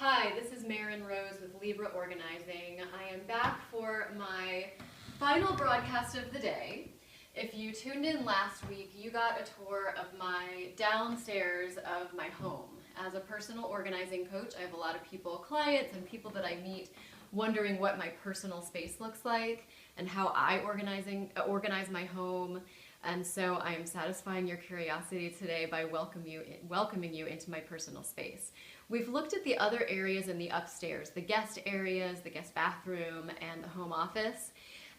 Hi, this is Marin with Libra Organizing. I am back for my final broadcast of the day. If you tuned in last week, you got a tour of my downstairs of my home. As a personal organizing coach, I have a lot of people, clients and people that I meet, wondering what my personal space looks like and how I organize my home. And so I am satisfying your curiosity today by welcoming you into my personal space. We've looked at the other areas in the upstairs, the guest areas, the guest bathroom, and the home office.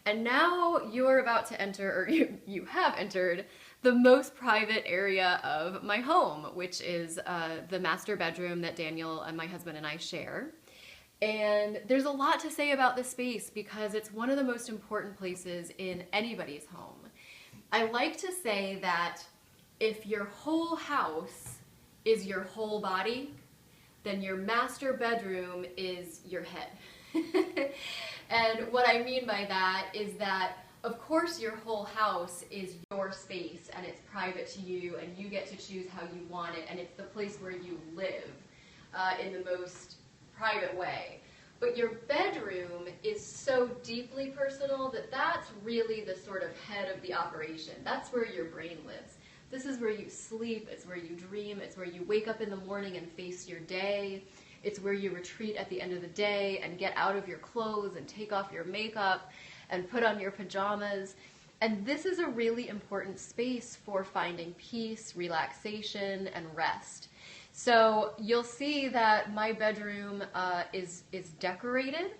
And now you're about to enter, or you have entered, the most private area of my home, which is the master bedroom that Daniel and my husband and I share. And there's a lot to say about this space because it's one of the most important places in anybody's home. I like to say that if your whole house is your whole body, then your master bedroom is your head. And what I mean by that is that, of course, your whole house is your space and it's private to you and you get to choose how you want it and it's the place where you live in the most private way. But your bedroom is so deeply personal that that's really the sort of head of the operation. That's where your brain lives. This is where you sleep, it's where you dream, it's where you wake up in the morning and face your day. It's where you retreat at the end of the day and get out of your clothes and take off your makeup and put on your pajamas. And this is a really important space for finding peace, relaxation, and rest. So you'll see that my bedroom is decorated,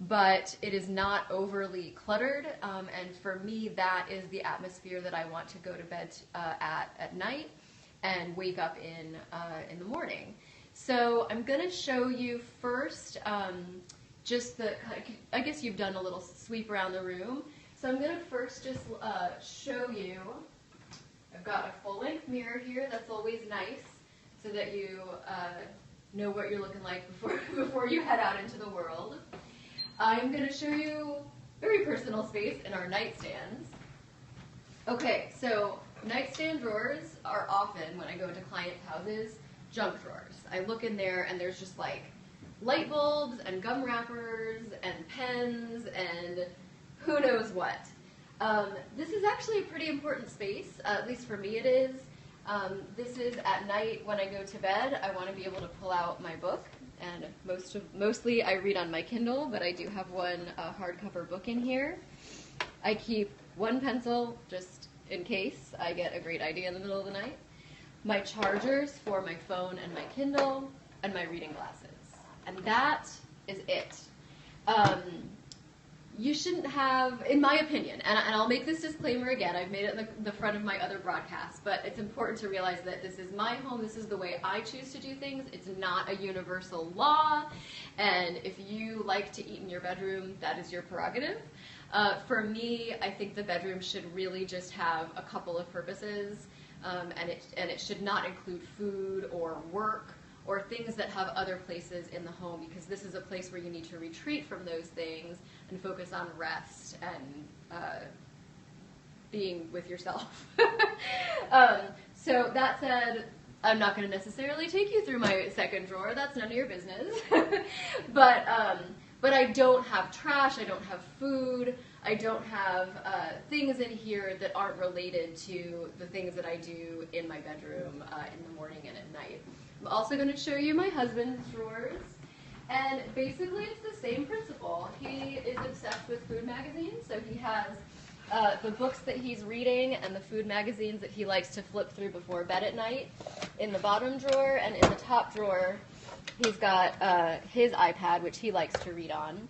but it is not overly cluttered, and for me that is the atmosphere that I want to go to bed at night and wake up in the morning. So I'm going to show you first just I guess you've done a little sweep around the room, so I'm going to first just show you, I've got a full-length mirror here, that's always nice, so that you know what you're looking like before you head out into the world. I'm going to show you very personal space in our nightstands. Okay, so nightstand drawers are often, when I go into clients' houses, junk drawers. I look in there and there's just like light bulbs and gum wrappers and pens and who knows what. This is actually a pretty important space, at least for me it is. This is at night when I go to bed. I want to be able to pull out my book, and mostly I read on my Kindle, but I do have one hardcover book in here. I keep one pencil just in case I get a great idea in the middle of the night, my chargers for my phone and my Kindle, and my reading glasses. And that is it. You shouldn't have, in my opinion, and I'll make this disclaimer again, I've made it in the front of my other broadcasts, but it's important to realize that this is my home, this is the way I choose to do things, it's not a universal law, and if you like to eat in your bedroom, that is your prerogative. For me, I think the bedroom should really just have a couple of purposes, and it should not include food or work, or things that have other places in the home, because this is a place where you need to retreat from those things and focus on rest and being with yourself. So that said, I'm not going to necessarily take you through my second drawer, that's none of your business. But I don't have trash, I don't have food, I don't have things in here that aren't related to the things that I do in my bedroom in the morning and at night. I'm also going to show you my husband's drawers, and basically it's the same principle. He is obsessed with food magazines, so he has the books that he's reading and the food magazines that he likes to flip through before bed at night in the bottom drawer, and in the top drawer he's got his iPad, which he likes to read on.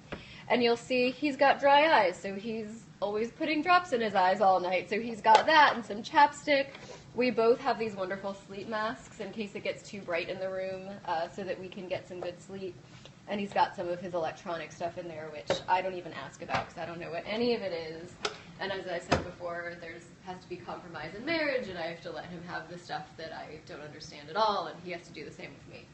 And you'll see he's got dry eyes, so he's always putting drops in his eyes all night, so he's got that and some chapstick. We both have these wonderful sleep masks in case it gets too bright in the room so that we can get some good sleep. And he's got some of his electronic stuff in there, which I don't even ask about because I don't know what any of it is. And as I said before, there has to be compromise in marriage, and I have to let him have the stuff that I don't understand at all, and he has to do the same with me.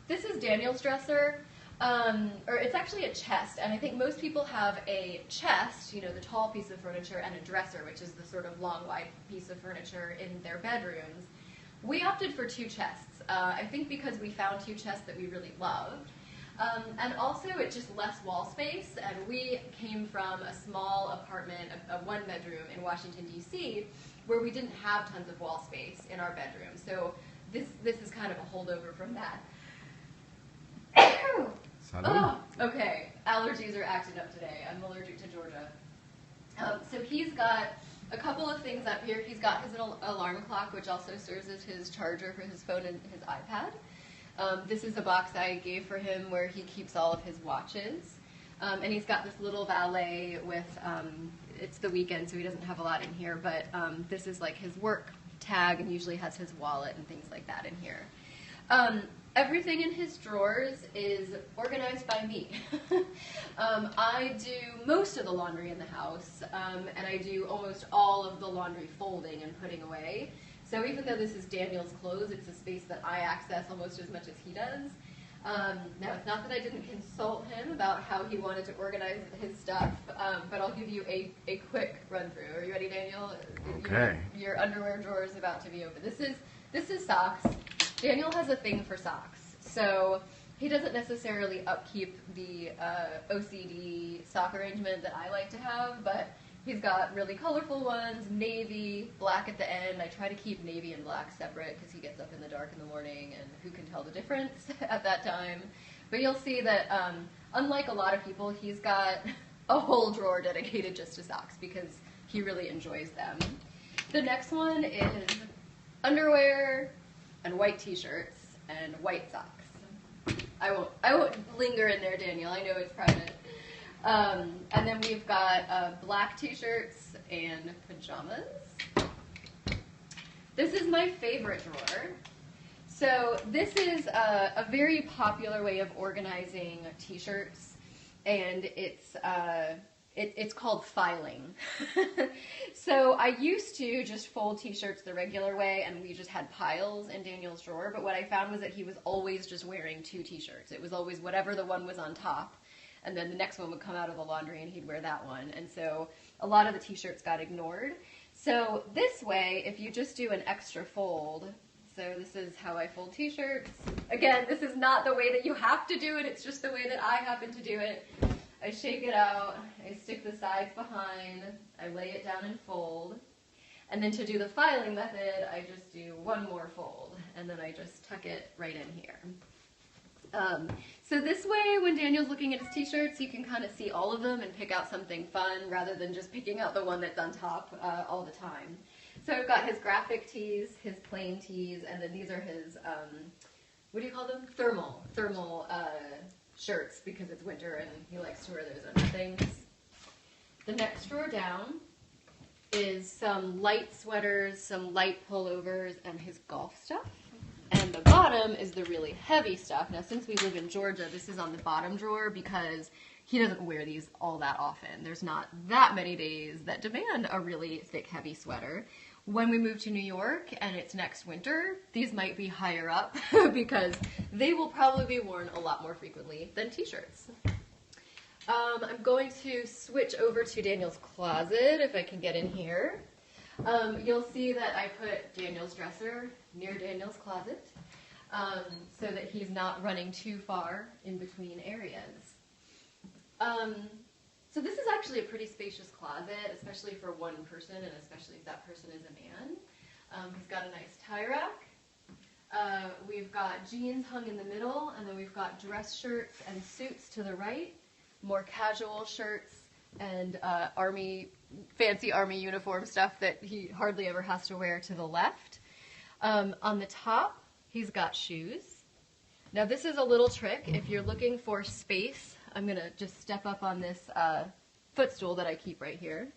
This is Daniel's dresser. Or it's actually a chest, and I think most people have a chest, you know, the tall piece of furniture, and a dresser, which is the sort of long, wide piece of furniture in their bedrooms. We opted for two chests. I think because we found two chests that we really loved. And also it's just less wall space, and we came from a small apartment, a one bedroom in Washington, D.C., where we didn't have tons of wall space in our bedroom. So this is kind of a holdover from that. Oh, okay, allergies are acting up today. I'm allergic to Georgia. So he's got a couple of things up here. He's got his alarm clock, which also serves as his charger for his phone and his iPad. This is a box I gave for him where he keeps all of his watches. And he's got this little valet with, it's the weekend, so he doesn't have a lot in here, but this is like his work tag, and usually has his wallet and things like that in here. Everything in his drawers is organized by me. I do most of the laundry in the house, and I do almost all of the laundry folding and putting away. So even though this is Daniel's clothes, it's a space that I access almost as much as he does. Now, it's not that I didn't consult him about how he wanted to organize his stuff, but I'll give you a quick run through. Are you ready, Daniel? Okay. Your underwear drawer is about to be open. This is socks. Daniel has a thing for socks, so he doesn't necessarily upkeep the OCD sock arrangement that I like to have, but he's got really colorful ones, navy, black at the end. I try to keep navy and black separate because he gets up in the dark in the morning, and who can tell the difference at that time. But you'll see that unlike a lot of people, he's got a whole drawer dedicated just to socks because he really enjoys them. The next one is underwear and white t-shirts and white socks. I won't linger in there, Daniel. I know it's private. And then we've got black t-shirts and pajamas. This is my favorite drawer. So this is a very popular way of organizing t-shirts, and it's called filing. So I used to just fold t-shirts the regular way, and we just had piles in Daniel's drawer, but what I found was that he was always just wearing two t-shirts. It was always whatever the one was on top, and then the next one would come out of the laundry and he'd wear that one. And so a lot of the t-shirts got ignored. So this way, if you just do an extra fold, so this is how I fold t-shirts. Again, this is not the way that you have to do it, it's just the way that I happen to do it. I shake it out, I stick the sides behind, I lay it down and fold. And then to do the filing method, I just do one more fold, and then I just tuck it right in here. So this way, when Daniel's looking at his t-shirts, you can kind of see all of them and pick out something fun rather than just picking out the one that's on top all the time. So I've got his graphic tees, his plain tees, and then these are his, what do you call them? Thermal shirts, because it's winter and he likes to wear those under things. The next drawer down is some light sweaters, some light pullovers, and his golf stuff. And the bottom is the really heavy stuff. Now, since we live in Georgia, this is on the bottom drawer because he doesn't wear these all that often. There's not that many days that demand a really thick, heavy sweater. When we move to New York and it's next winter, these might be higher up because they will probably be worn a lot more frequently than t-shirts. I'm going to switch over to Daniel's closet if I can get in here. You'll see that I put Daniel's dresser near Daniel's closet so that he's not running too far in between areas. So this is actually a pretty spacious closet, especially for one person, and especially if that person is a man. He's got a nice tie rack. We've got jeans hung in the middle, and then we've got dress shirts and suits to the right, more casual shirts, and fancy army uniform stuff that he hardly ever has to wear to the left. On the top, he's got shoes. Now this is a little trick. If you're looking for space, I'm going to just step up on this footstool that I keep right here.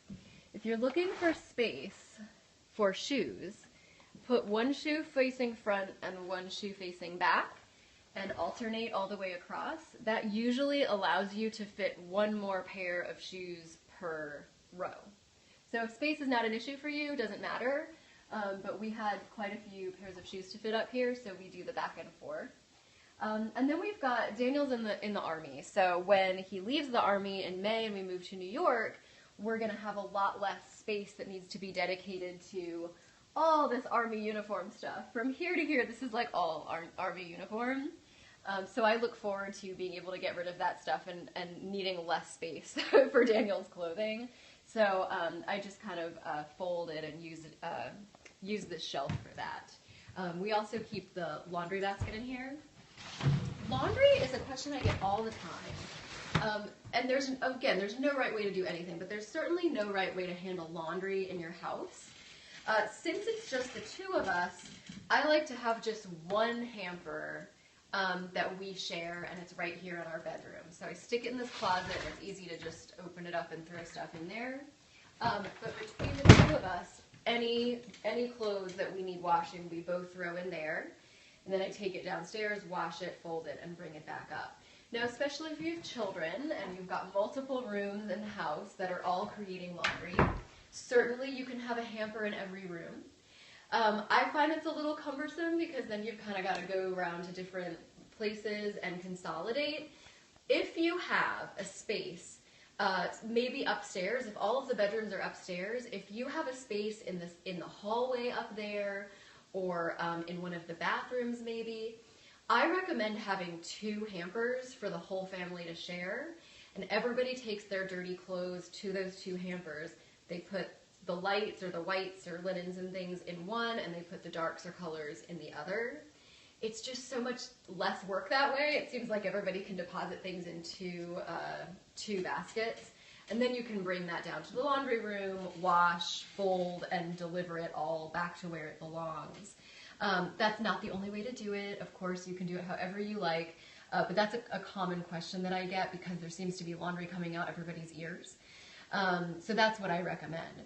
If you're looking for space for shoes, put one shoe facing front and one shoe facing back, and alternate all the way across. That usually allows you to fit one more pair of shoes per row. So if space is not an issue for you, doesn't matter, but we had quite a few pairs of shoes to fit up here, so we do the back and forth. And then we've got Daniel's in the Army, so when he leaves the Army in May and we move to New York, we're going to have a lot less space that needs to be dedicated to all this Army uniform stuff. From here to here, this is like all Army uniform. So I look forward to being able to get rid of that stuff and needing less space for Daniel's clothing. So I just kind of fold it and use this shelf for that. We also keep the laundry basket in here. Laundry is a question I get all the time. And there's no right way to do anything, but there's certainly no right way to handle laundry in your house. Since it's just the two of us, I like to have just one hamper that we share, and it's right here in our bedroom. So I stick it in this closet, and it's easy to just open it up and throw stuff in there. But between the two of us, any clothes that we need washing, we both throw in there. And then I take it downstairs, wash it, fold it, and bring it back up. Now, especially if you have children and you've got multiple rooms in the house that are all creating laundry, certainly you can have a hamper in every room. I find it's a little cumbersome because then you've kind of got to go around to different places and consolidate. If you have a space, maybe upstairs, if all of the bedrooms are upstairs, if you have a space in the hallway up there, or in one of the bathrooms maybe, I recommend having 2 hampers for the whole family to share, and everybody takes their dirty clothes to those 2 hampers. They put the lights or the whites or linens and things in one, and they put the darks or colors in the other. It's just so much less work that way. It seems like everybody can deposit things in 2 baskets, and then you can bring that down to the laundry room, wash, fold, and deliver it all back to where it belongs. That's not the only way to do it. Of course, you can do it however you like, but that's a common question that I get because there seems to be laundry coming out everybody's ears. So that's what I recommend.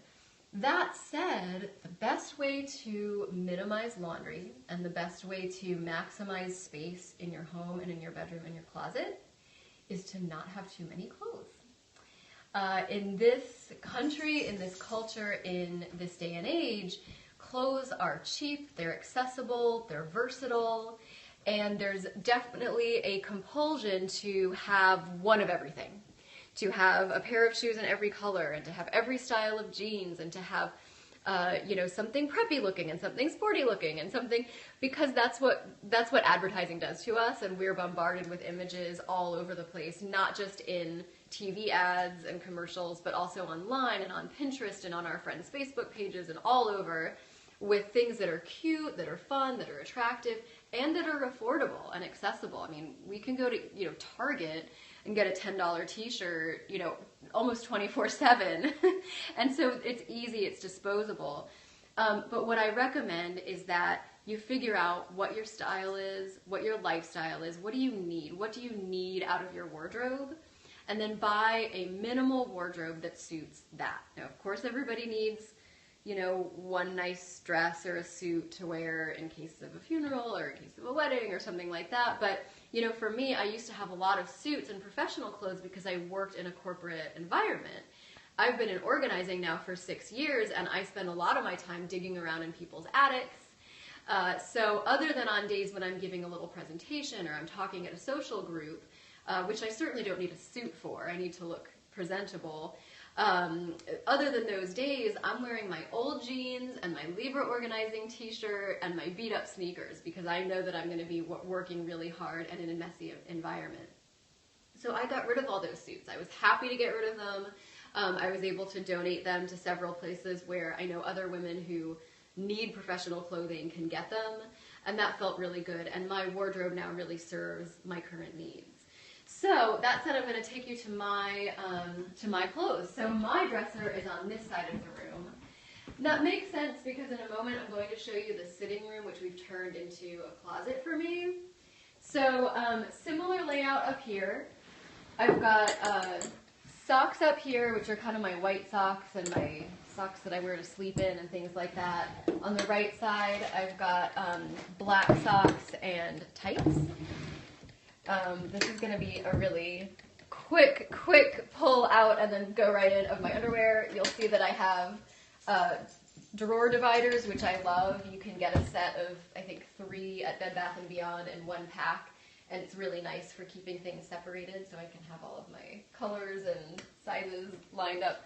That said, the best way to minimize laundry and the best way to maximize space in your home and in your bedroom and your closet is to not have too many clothes. In this country, in this culture, in this day and age, clothes are cheap, they're accessible, they're versatile, and there's definitely a compulsion to have one of everything. To have a pair of shoes in every color, and to have every style of jeans, and to have something preppy looking and something sporty looking and something, because that's what advertising does to us, and we're bombarded with images all over the place, not just in TV ads and commercials, but also online and on Pinterest and on our friends' Facebook pages and all over, with things that are cute, that are fun, that are attractive, and that are affordable and accessible. I mean, we can go to Target and get a $10 t-shirt, almost 24/7. And so it's easy, it's disposable. But what I recommend is that you figure out what your style is, what your lifestyle is, what do you need out of your wardrobe, and then buy a minimal wardrobe that suits that. Now, of course, everybody needs, one nice dress or a suit to wear in case of a funeral or in case of a wedding or something like that. But, for me, I used to have a lot of suits and professional clothes because I worked in a corporate environment. I've been in organizing now for 6 years, and I spend a lot of my time digging around in people's attics. So other than on days when I'm giving a little presentation or I'm talking at a social group, which I certainly don't need a suit for, I need to look presentable. Other than those days, I'm wearing my old jeans and my Libra organizing t-shirt and my beat up sneakers because I know that I'm going to be working really hard and in a messy environment. So I got rid of all those suits. I was happy to get rid of them. I was able to donate them to several places where I know other women who need professional clothing can get them, and that felt really good, and my wardrobe now really serves my current needs. So that said, I'm going to take you to my clothes. So my dresser is on this side of the room. That makes sense because in a moment I'm going to show you the sitting room, which we've turned into a closet for me. So similar layout up here. I've got socks up here, which are kind of my white socks and my socks that I wear to sleep in and things like that. On the right side, I've got black socks and tights. This is going to be a really quick pull out and then go right in of my underwear. You'll see that I have drawer dividers, which I love. You can get a set of, I think, 3 at Bed Bath & Beyond in one pack, and it's really nice for keeping things separated so I can have all of my colors and sizes lined up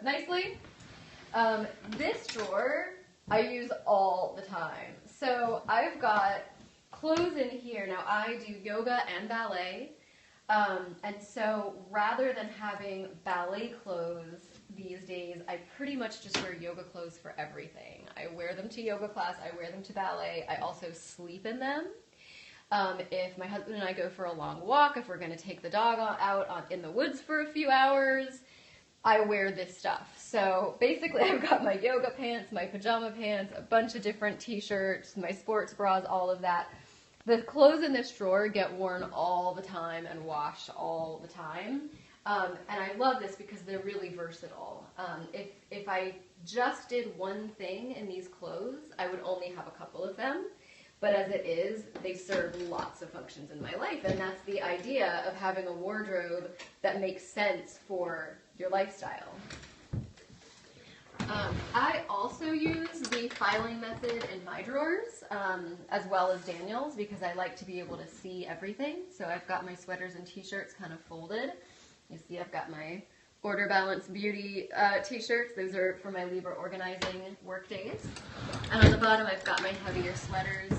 nicely. This drawer I use all the time. So I've got clothes in here. Now I do yoga and ballet. And so rather than having ballet clothes these days, I pretty much just wear yoga clothes for everything. I wear them to yoga class, I wear them to ballet, I also sleep in them. If my husband and I go for a long walk, if we're going to take the dog out in the woods for a few hours, I wear this stuff. So basically I've got my yoga pants, my pajama pants, a bunch of different t-shirts, my sports bras, all of that. The clothes in this drawer get worn all the time and washed all the time. And I love this because they're really versatile. If I just did one thing in these clothes, I would only have a couple of them. But as it is, they serve lots of functions in my life. And that's the idea of having a wardrobe that makes sense for your lifestyle. I also use the filing method in my drawers, as well as Daniel's, because I like to be able to see everything. So I've got my sweaters and t-shirts kind of folded. You see I've got my Order Balance Beauty t-shirts. Those are for my Libra organizing work days. And on the bottom I've got my heavier sweaters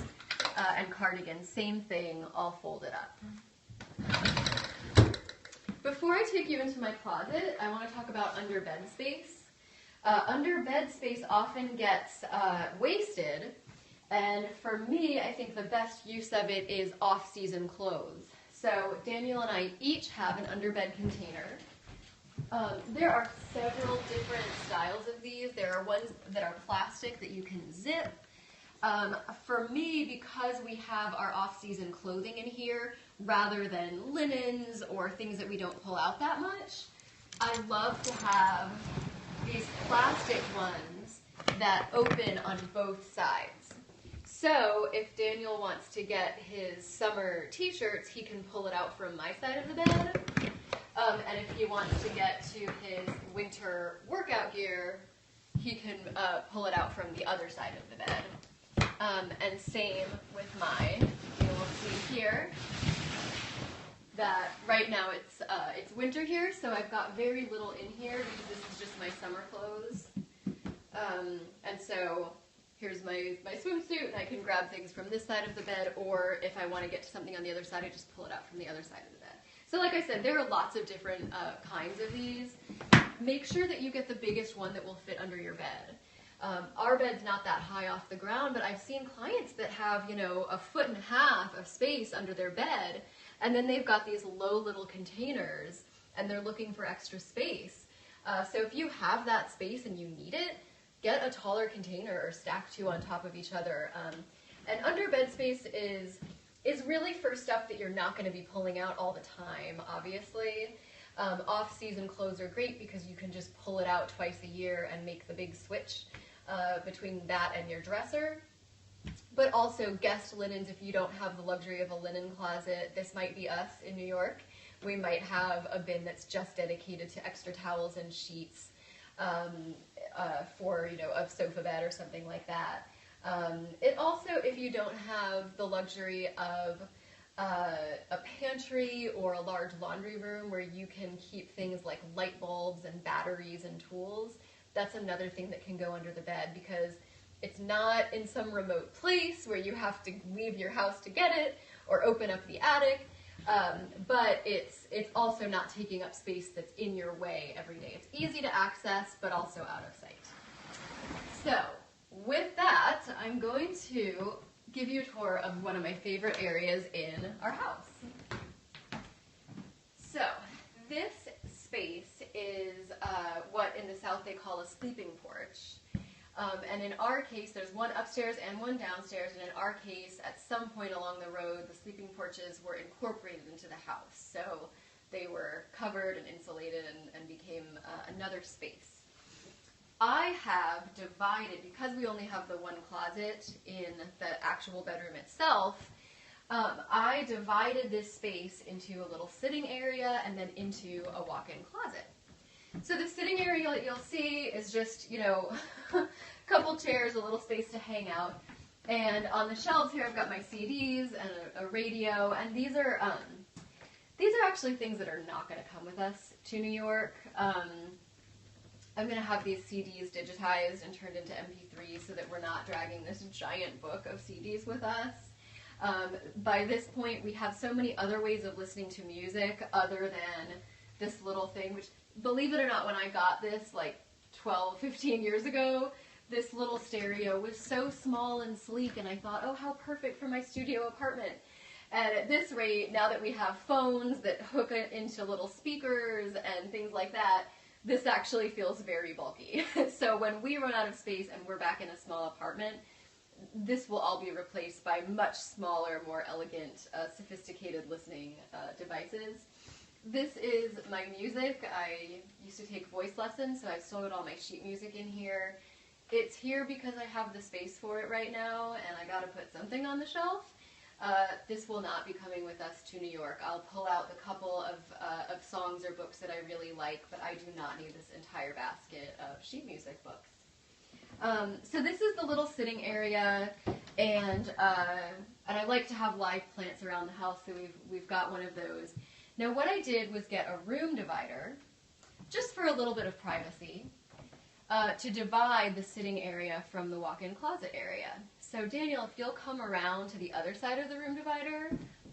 and cardigans. Same thing, all folded up. Before I take you into my closet, I want to talk about under bed space. Under bed space often gets wasted, and for me, I think the best use of it is off-season clothes. So Daniel and I each have an underbed container. There are several different styles of these. There are ones that are plastic that you can zip. For me, because we have our off-season clothing in here, rather than linens or things that we don't pull out that much, I love to have these plastic ones that open on both sides. So if Daniel wants to get his summer t-shirts, he can pull it out from my side of the bed. And if he wants to get to his winter workout gear, he can pull it out from the other side of the bed. And same with mine. You will see here that right now it's winter here, so I've got very little in here because this is just my summer clothes. And so here's my swimsuit, and I can grab things from this side of the bed, or if I want to get to something on the other side, I just pull it out from the other side of the bed. So like I said, there are lots of different kinds of these. Make sure that you get the biggest one that will fit under your bed. Our bed's not that high off the ground, but I've seen clients that have, 1.5 feet of space under their bed, and then they've got these low little containers, and they're looking for extra space. So if you have that space and you need it, get a taller container or stack two on top of each other. And under bed space is really for stuff that you're not going to be pulling out all the time, obviously. Off-season clothes are great because you can just pull it out twice a year and make the big switch between that and your dresser. But also guest linens, if you don't have the luxury of a linen closet. This might be us in New York. We might have a bin that's just dedicated to extra towels and sheets for, a sofa bed or something like that. It also, if you don't have the luxury of a pantry or a large laundry room where you can keep things like light bulbs and batteries and tools, that's another thing that can go under the bed, because it's not in some remote place where you have to leave your house to get it or open up the attic, but it's also not taking up space that's in your way every day. It's easy to access, but also out of sight. So with that, I'm going to give you a tour of one of my favorite areas in our house. So this space is what in the South they call a sleeping porch. And in our case, there's one upstairs and one downstairs, and in our case, at some point along the road, the sleeping porches were incorporated into the house. So they were covered and insulated and became another space. I have divided, because we only have the one closet in the actual bedroom itself, I divided this space into a little sitting area and then into a walk-in closet. So the sitting area that you'll see is just, a couple chairs, a little space to hang out. And on the shelves here, I've got my CDs and a radio, and these are actually things that are not going to come with us to New York. I'm going to have these CDs digitized and turned into MP3s so that we're not dragging this giant book of CDs with us. By this point, we have so many other ways of listening to music other than this little thing, which, believe it or not, when I got this like 12, 15 years ago, this little stereo was so small and sleek, and I thought, oh, how perfect for my studio apartment. And at this rate, now that we have phones that hook it into little speakers and things like that, this actually feels very bulky. So when we run out of space and we're back in a small apartment, this will all be replaced by much smaller, more elegant, sophisticated listening devices. This is my music. I used to take voice lessons, so I've stored all my sheet music in here. It's here because I have the space for it right now, and I gotta put something on the shelf. This will not be coming with us to New York. I'll pull out the couple of songs or books that I really like, but I do not need this entire basket of sheet music books. So this is the little sitting area, and I like to have live plants around the house, so we've got one of those. Now what I did was get a room divider, just for a little bit of privacy, to divide the sitting area from the walk-in closet area. So Daniel, if you'll come around to the other side of the room divider,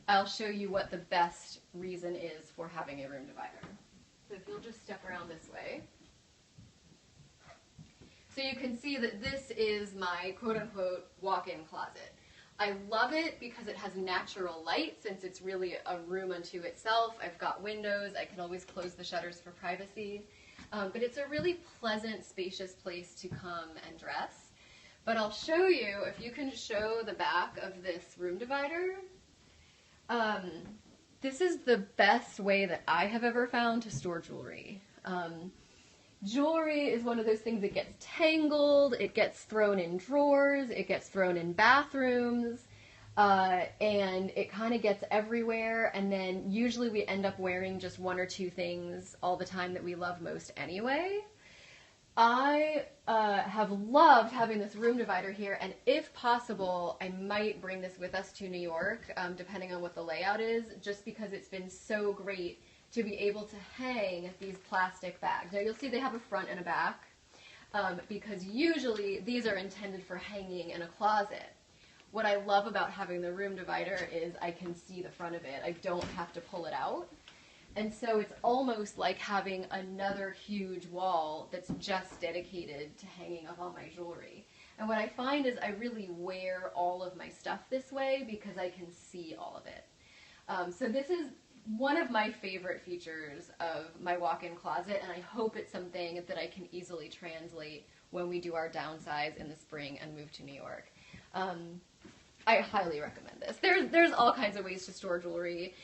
I'll show you what the best reason is for having a room divider. So if you'll just step around this way. So you can see that this is my quote-unquote walk-in closet. I love it because it has natural light, since it's really a room unto itself. I've got windows. I can always close the shutters for privacy. But it's a really pleasant, spacious place to come and dress. But I'll show you, if you can show the back of this room divider, this is the best way that I have ever found to store jewelry. Jewelry is one of those things that gets tangled, it gets thrown in drawers, it gets thrown in bathrooms, and it kind of gets everywhere, and then usually we end up wearing just one or two things all the time that we love most anyway. I have loved having this room divider here, and if possible, I might bring this with us to New York, depending on what the layout is, just because it's been so great to be able to hang these plastic bags. Now you'll see they have a front and a back, because usually these are intended for hanging in a closet. What I love about having the room divider is I can see the front of it. I don't have to pull it out. And so it's almost like having another huge wall that's just dedicated to hanging up all my jewelry. And what I find is I really wear all of my stuff this way because I can see all of it. So this is one of my favorite features of my walk-in closet, and I hope it's something that I can easily translate when we do our downsize in the spring and move to New York. I highly recommend this. There's all kinds of ways to store jewelry.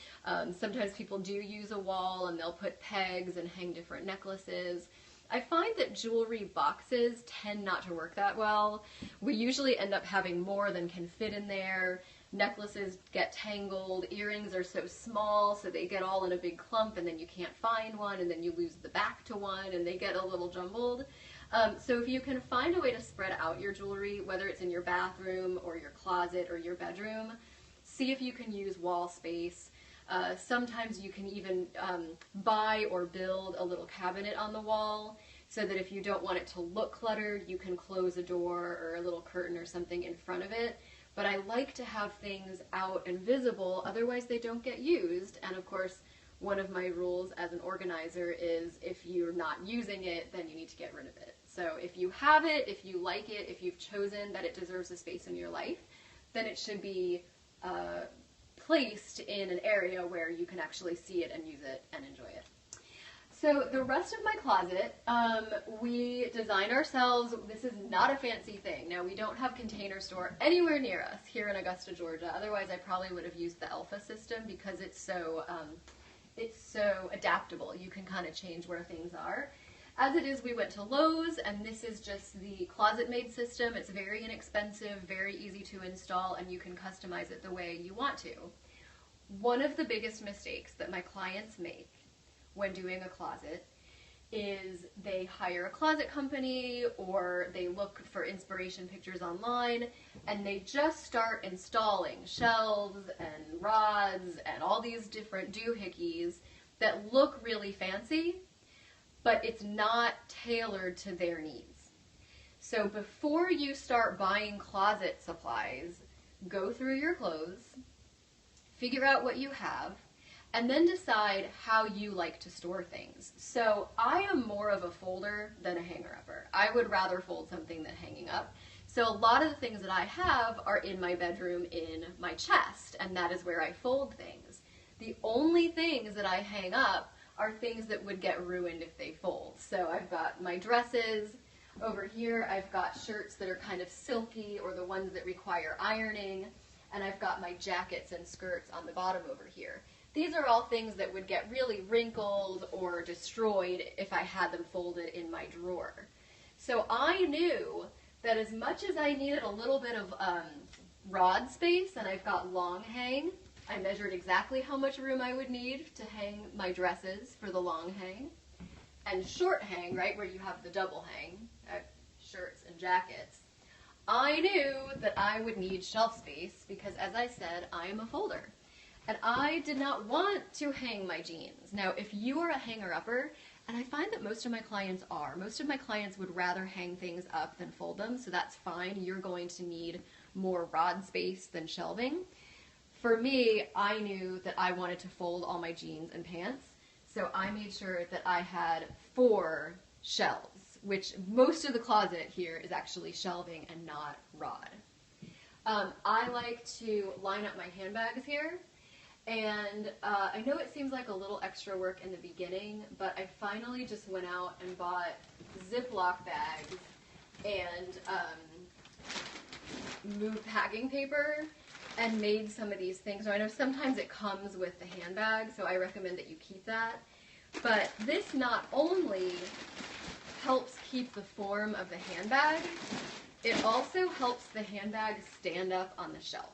Sometimes people do use a wall and they'll put pegs and hang different necklaces. I find that jewelry boxes tend not to work that well. We usually end up having more than can fit in there. Necklaces get tangled, earrings are so small so they get all in a big clump and then you can't find one and then you lose the back to one and they get a little jumbled. So if you can find a way to spread out your jewelry, whether it's in your bathroom or your closet or your bedroom, see if you can use wall space. Sometimes you can even buy or build a little cabinet on the wall so that if you don't want it to look cluttered, you can close a door or a little curtain or something in front of it. But I like to have things out and visible, otherwise they don't get used. And of course, one of my rules as an organizer is if you're not using it, then you need to get rid of it. So if you have it, if you like it, if you've chosen that it deserves a space in your life, then it should be placed in an area where you can actually see it and use it and enjoy it. So the rest of my closet, we designed ourselves. This is not a fancy thing. Now, we don't have Container Store anywhere near us here in Augusta, Georgia. Otherwise, I probably would have used the Alpha system because it's so adaptable. You can kind of change where things are. As it is, we went to Lowe's, and this is just the Closet Made system. It's very inexpensive, very easy to install, and you can customize it the way you want to. One of the biggest mistakes that my clients make when doing a closet is they hire a closet company or they look for inspiration pictures online and they just start installing shelves and rods and all these different doohickeys that look really fancy, but it's not tailored to their needs. So before you start buying closet supplies, go through your clothes, figure out what you have, and then decide how you like to store things. So I am more of a folder than a hanger-upper. I would rather fold something than hanging up. So a lot of the things that I have are in my bedroom in my chest, and that is where I fold things. The only things that I hang up are things that would get ruined if they fold. So I've got my dresses. Over here I've got shirts that are kind of silky or the ones that require ironing, and I've got my jackets and skirts on the bottom over here. These are all things that would get really wrinkled or destroyed if I had them folded in my drawer. So I knew that as much as I needed a little bit of rod space, and I've got long hang, I measured exactly how much room I would need to hang my dresses for the long hang, and short hang, right, where you have the double hang, shirts and jackets. I knew that I would need shelf space because, as I said, I am a folder. And I did not want to hang my jeans. Now, if you are a hanger-upper, and I find that most of my clients are, most of my clients would rather hang things up than fold them, so that's fine. You're going to need more rod space than shelving. For me, I knew that I wanted to fold all my jeans and pants, so I made sure that I had 4 shelves, which most of the closet here is actually shelving and not rod. I like to line up my handbags here. And I know it seems like a little extra work in the beginning, but I finally just went out and bought Ziploc bags and moved packing paper and made some of these things. So I know sometimes it comes with the handbag, so I recommend that you keep that. But this not only helps keep the form of the handbag, it also helps the handbag stand up on the shelf.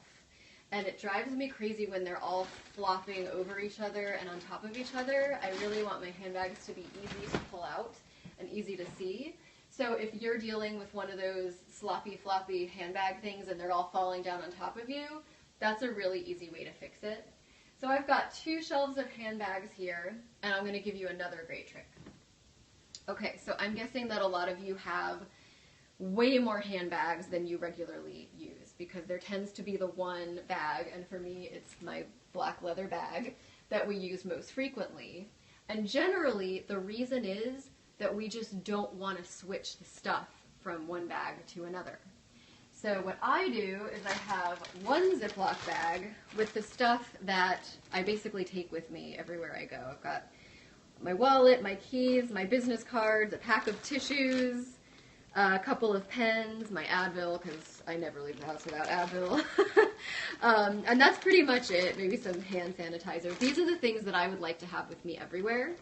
And it drives me crazy when they're all flopping over each other and on top of each other. I really want my handbags to be easy to pull out and easy to see. So if you're dealing with one of those sloppy, floppy handbag things and they're all falling down on top of you, that's a really easy way to fix it. So I've got 2 shelves of handbags here, and I'm going to give you another great trick. Okay, so I'm guessing that a lot of you have way more handbags than you regularly use, because there tends to be the one bag, and for me it's my black leather bag that we use most frequently. And generally the reason is that we just don't want to switch the stuff from one bag to another. So what I do is I have one Ziploc bag with the stuff that I basically take with me everywhere I go. I've got my wallet, my keys, my business cards, a pack of tissues, a couple of pens, my Advil, because I never leave the house without Advil. And that's pretty much it. Maybe some hand sanitizer. These are the things that I would like to have with me everywhere.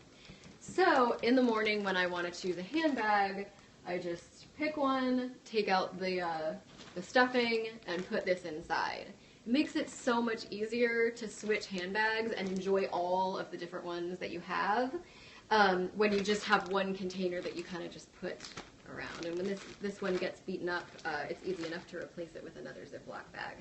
So in the morning when I want to choose a handbag, I just pick one, take out the stuffing, and put this inside. It makes it so much easier to switch handbags and enjoy all of the different ones that you have when you just have one container that you kind of just put around. And when this one gets beaten up, it's easy enough to replace it with another Ziploc bag.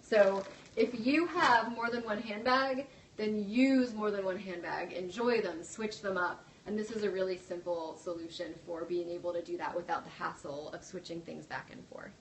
So if you have more than one handbag, then use more than one handbag. Enjoy them, switch them up. And this is a really simple solution for being able to do that without the hassle of switching things back and forth.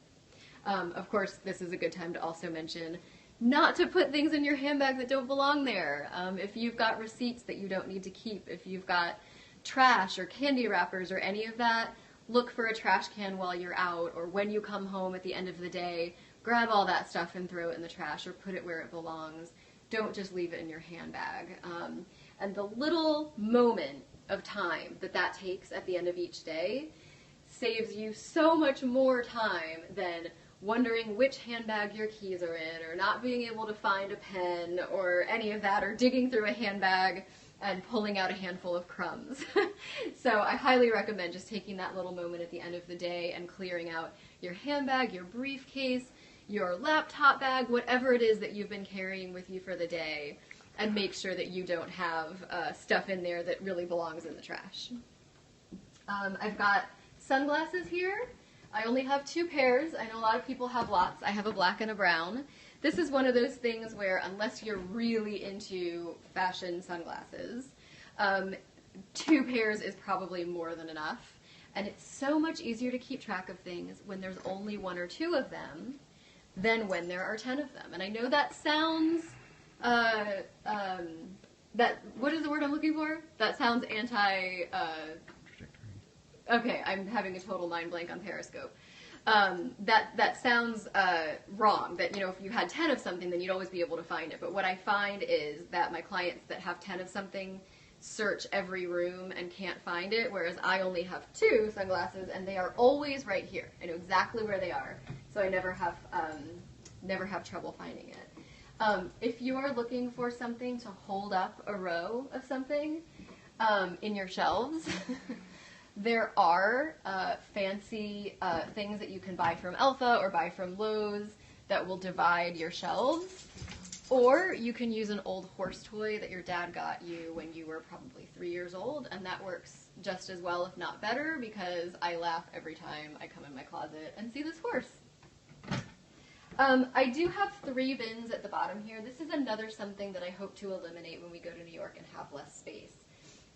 Of course, this is a good time to also mention not to put things in your handbag that don't belong there. If you've got receipts that you don't need to keep, if you've got trash or candy wrappers or any of that, look for a trash can while you're out, or when you come home at the end of the day, grab all that stuff and throw it in the trash or put it where it belongs. Don't just leave it in your handbag. And the little moment of time that that takes at the end of each day saves you so much more time than wondering which handbag your keys are in, or not being able to find a pen or any of that, or digging through a handbag and pulling out a handful of crumbs. So I highly recommend just taking that little moment at the end of the day and clearing out your handbag, your briefcase, your laptop bag, whatever it is that you've been carrying with you for the day, and make sure that you don't have stuff in there that really belongs in the trash. I've got sunglasses here. I only have 2 pairs. I know a lot of people have lots. I have a black and a brown. This is one of those things where, unless you're really into fashion sunglasses, 2 pairs is probably more than enough. And it's so much easier to keep track of things when there's only 1 or 2 of them than when there are 10 of them. And I know that sounds, what is the word I'm looking for? That sounds okay, I'm having a total mind blank on Periscope. That sounds wrong, that, if you had 10 of something, then you'd always be able to find it. But what I find is that my clients that have 10 of something search every room and can't find it, whereas I only have 2 sunglasses, and they are always right here. I know exactly where they are, so I never have trouble finding it. If you are looking for something to hold up a row of something in your shelves, there are fancy things that you can buy from Alpha or buy from Lowe's that will divide your shelves. Or you can use an old horse toy that your dad got you when you were probably 3 years old, and that works just as well, if not better, because I laugh every time I come in my closet and see this horse. I do have 3 bins at the bottom here. This is another something that I hope to eliminate when we go to New York and have less space.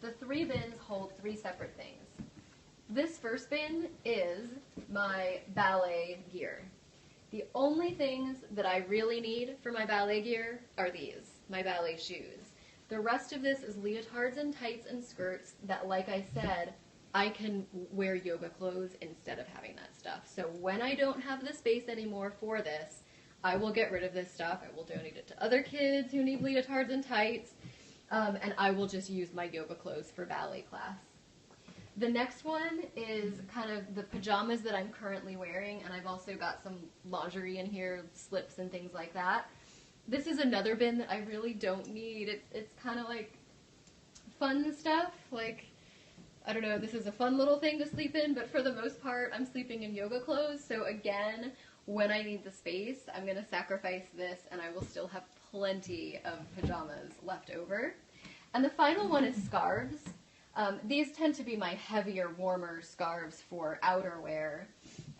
The 3 bins hold 3 separate things. This first bin is my ballet gear. The only things that I really need for my ballet gear are these, my ballet shoes. The rest of this is leotards and tights and skirts that, like I said, I can wear yoga clothes instead of having that stuff. So when I don't have the space anymore for this, I will get rid of this stuff. I will donate it to other kids who need leotards and tights, and I will just use my yoga clothes for ballet class. The next one is kind of the pajamas that I'm currently wearing, and I've also got some lingerie in here, slips and things like that. This is another bin that I really don't need. It's kind of like fun stuff, like, I don't know, this is a fun little thing to sleep in, but for the most part, I'm sleeping in yoga clothes. So again, when I need the space, I'm going to sacrifice this, and I will still have plenty of pajamas left over. And the final one is scarves. These tend to be my heavier, warmer scarves for outerwear.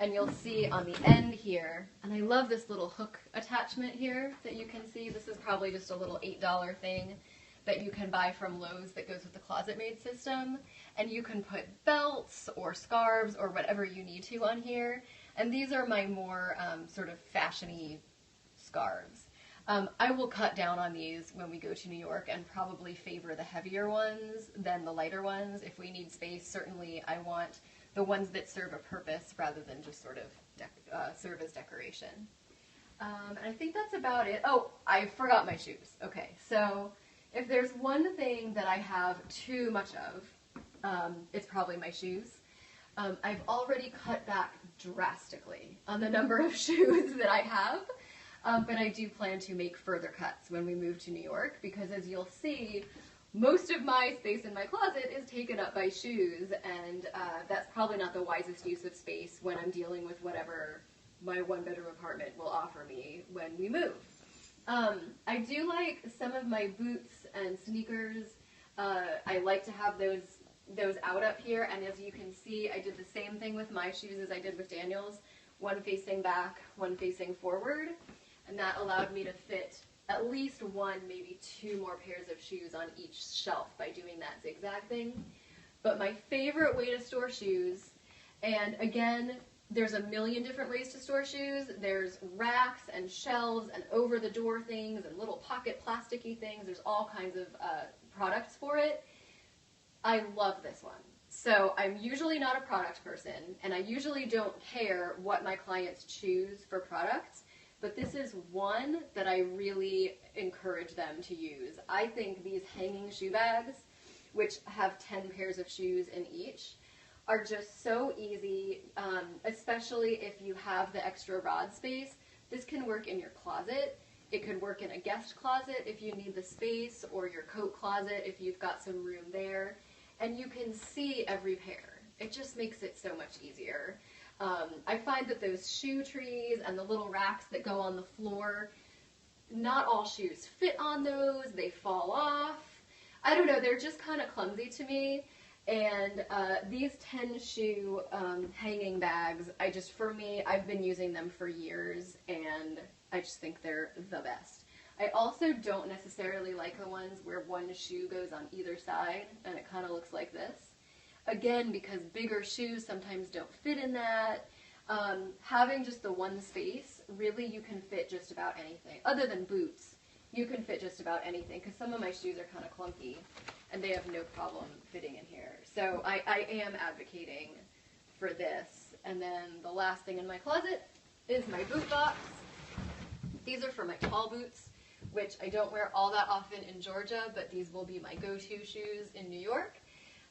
And you'll see on the end here, and I love this little hook attachment here that you can see. This is probably just a little $8 thing that you can buy from Lowe's that goes with the Closet Made system. And you can put belts or scarves or whatever you need to on here. And these are my more sort of fashion-y scarves. I will cut down on these when we go to New York and probably favor the heavier ones than the lighter ones. If we need space, certainly I want the ones that serve a purpose rather than just sort of serve as decoration. And I think that's about it. Oh, I forgot my shoes. Okay, so if there's one thing that I have too much of, it's probably my shoes. I've already cut back drastically on the number of shoes that I have, but I do plan to make further cuts when we move to New York, because as you'll see, most of my space in my closet is taken up by shoes, and that's probably not the wisest use of space when I'm dealing with whatever my 1-bedroom apartment will offer me when we move. I do like some of my boots and sneakers. I like to have those out up here, and as you can see, I did the same thing with my shoes as I did with Daniel's, one facing back, one facing forward, and that allowed me to fit at least 1, maybe 2 more pairs of shoes on each shelf by doing that zigzag thing. But my favorite way to store shoes, and again, there's a million different ways to store shoes. There's racks and shelves and over-the-door things and little pocket plasticky things. There's all kinds of products for it. I love this one. So I'm usually not a product person, and I usually don't care what my clients choose for products, but this is one that I really encourage them to use. I think these hanging shoe bags, which have 10 pairs of shoes in each, are just so easy, especially if you have the extra rod space. This can work in your closet. It could work in a guest closet if you need the space, or your coat closet if you've got some room there. And you can see every pair. It just makes it so much easier. I find that those shoe trees and the little racks that go on the floor, not all shoes fit on those. They fall off. I don't know, they're just kind of clumsy to me. And these 10 shoe hanging bags, for me, I've been using them for years, and I just think they're the best. I also don't necessarily like the ones where one shoe goes on either side and it kind of looks like this. Again, because bigger shoes sometimes don't fit in that. Having just the one space, really you can fit just about anything. Other than boots, you can fit just about anything because some of my shoes are kind of clunky and they have no problem fitting in here. So I am advocating for this. And then the last thing in my closet is my boot box. These are for my tall boots, which I don't wear all that often in Georgia, but these will be my go-to shoes in New York.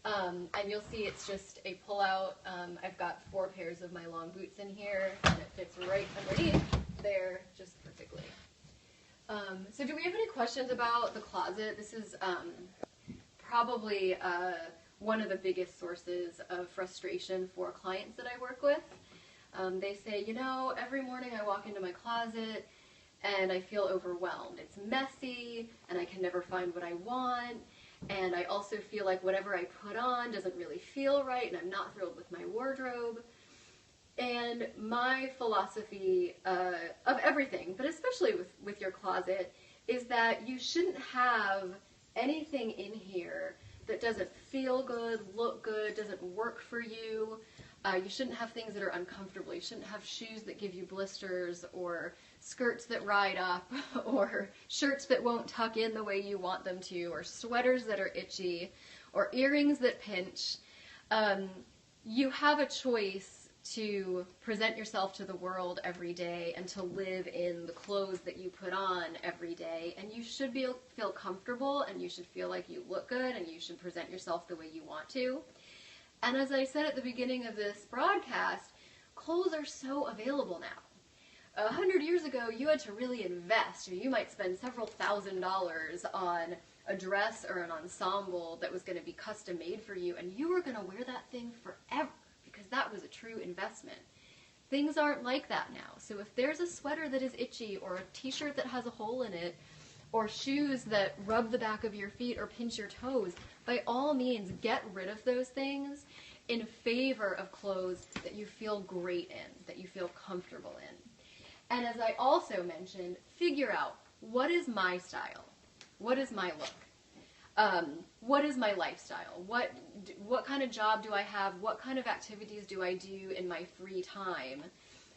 And you'll see it's just a pull-out. I've got 4 pairs of my long boots in here, and it fits right underneath there just perfectly. So do we have any questions about the closet? This is probably one of the biggest sources of frustration for clients that I work with. They say, you know, every morning I walk into my closet and I feel overwhelmed. It's messy, and I can never find what I want. And I also feel like whatever I put on doesn't really feel right, and I'm not thrilled with my wardrobe. And my philosophy of everything, but especially with your closet, is that you shouldn't have anything in here that doesn't feel good, look good, doesn't work for you. You shouldn't have things that are uncomfortable. You shouldn't have shoes that give you blisters, or skirts that ride up, or shirts that won't tuck in the way you want them to, or sweaters that are itchy, or earrings that pinch. You have a choice to present yourself to the world every day and to live in the clothes that you put on every day, and you should feel comfortable, and you should feel like you look good, and you should present yourself the way you want to. And as I said at the beginning of this broadcast, clothes are so available now. 100 years ago, you had to really invest. You might spend several $1,000s on a dress or an ensemble that was going to be custom made for you, and you were going to wear that thing forever because that was a true investment. Things aren't like that now. So if there's a sweater that is itchy, or a t-shirt that has a hole in it, or shoes that rub the back of your feet or pinch your toes, by all means get rid of those things in favor of clothes that you feel great in, that you feel comfortable in. And as I also mentioned, figure out, what is my style? What is my look? What is my lifestyle? What kind of job do I have? What kind of activities do I do in my free time?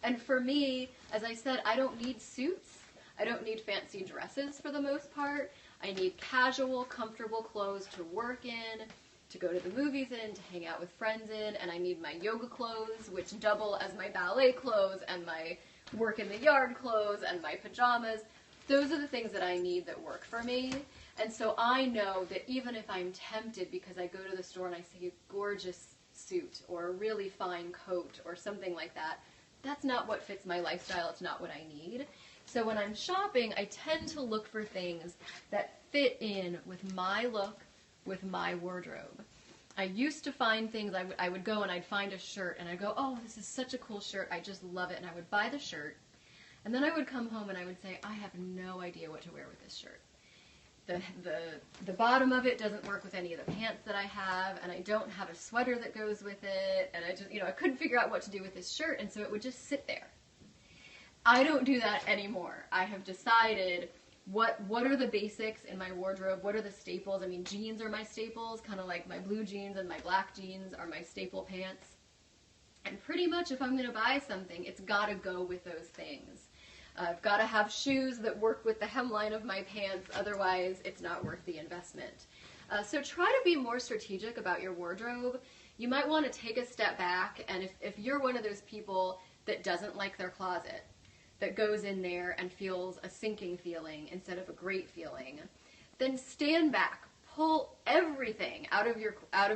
And for me, as I said, I don't need suits. I don't need fancy dresses for the most part. I need casual, comfortable clothes to work in, to go to the movies in, to hang out with friends in, and I need my yoga clothes, which double as my ballet clothes, and my work in the yard clothes, and my pajamas. Those are the things that I need that work for me. And so I know that even if I'm tempted because I go to the store and I see a gorgeous suit or a really fine coat or something like that, that's not what fits my lifestyle. It's not what I need. So when I'm shopping, I tend to look for things that fit in with my look, with my wardrobe. I used to find things, I would go and I'd find a shirt and I'd go, oh, this is such a cool shirt, I just love it, and I would buy the shirt, and then I would come home and I would say, I have no idea what to wear with this shirt. The bottom of it doesn't work with any of the pants that I have, and I don't have a sweater that goes with it, and I couldn't figure out what to do with this shirt, and so it would just sit there. I don't do that anymore. I have decided what are the basics in my wardrobe, what are the staples. I mean, jeans are my staples, kind of like my blue jeans and my black jeans are my staple pants. And pretty much if I'm going to buy something, it's got to go with those things. I've got to have shoes that work with the hemline of my pants, otherwise it's not worth the investment. So try to be more strategic about your wardrobe. You might want to take a step back, and if you're one of those people that doesn't like their closet, that goes in there and feels a sinking feeling instead of a great feeling, then stand back, pull everything out of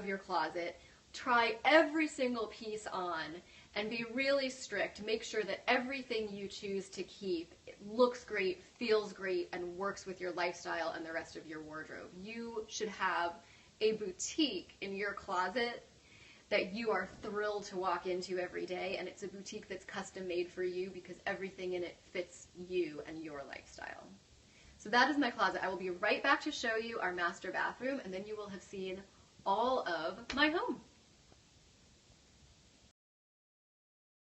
your closet, try every single piece on, and be really strict. Make sure that everything you choose to keep looks great, feels great, and works with your lifestyle and the rest of your wardrobe. You should have a boutique in your closet that you are thrilled to walk into every day, and it's a boutique that's custom made for you because everything in it fits you and your lifestyle. So that is my closet. I will be right back to show you our master bathroom, and then you will have seen all of my home.